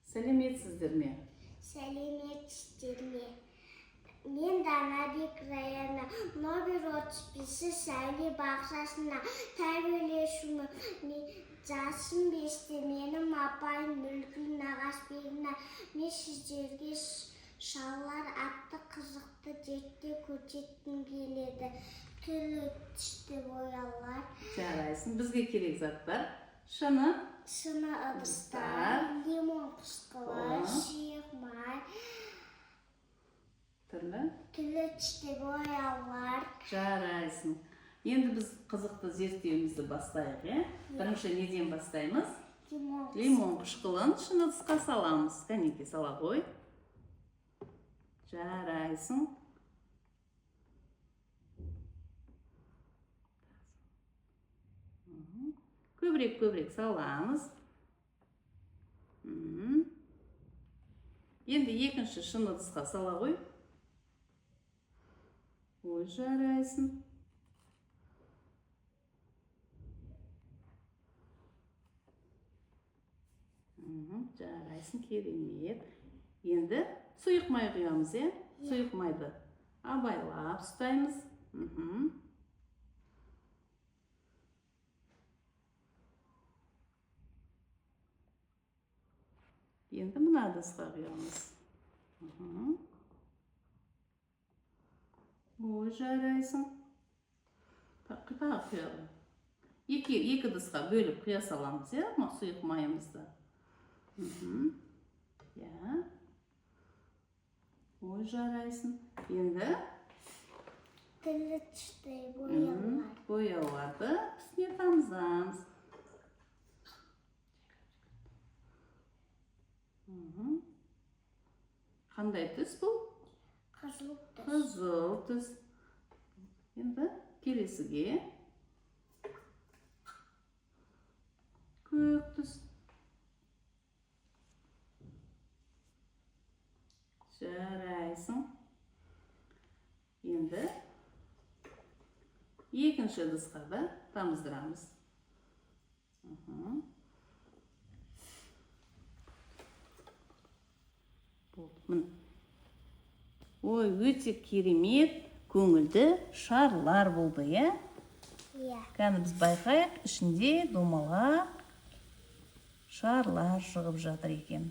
Сәлеметсіздер ме? Сәлеметсіздер ме? Мен Данабек Раяна, номер 35 Сәуле бақшасына тәрбиелесушімін. Жасым 5-те, менің апайым Нүлгүл Нағашбегіна. Мен сіздерге шаллар атты қызықты дерті көрсеткім келеді. Түрлі түсті бояулар. Жарайсың, бізге керек заттар. Шыны ыдыстар, лимон қышқылы, сұйық май, түрлі түсті бояулар. Жарайсың. Енді біз қызықты зерттеуімізді бастайық, Бірінші неден бастаймыз? Лимон қышқылын шыны ыдысқа саламыз. Кәнеке сала қой. Жарайсың. Көбірек саламыз. Енді екінші шыны ыдысқа сала қой. Ой, жарайсың. Жарайсың, керемет. Енді сұйық май құямыз, Сұйық майды абайлап ұстаймыз. Енді мына ыдысқа құямыз. Ой, жарайсың. Тағы құялы. Екі ыдысқа бөліп құя саламыз, сұйық майымызды. Ой, жарайсың. Енді Түрлі түсті бояулар. Бояуларды үстіне тамызамыз. Қандай түс бұл? Қызыл түс. Қызыл түс. Енді келесіге көк түс. Жарайсың. Енді екінші ыдысқа да тамыздырамыз. Ой, өте керемет, көңілді шарлар болды, Кәні біз байқайық, ішінде домалақ шарлар шығып жатыр екен.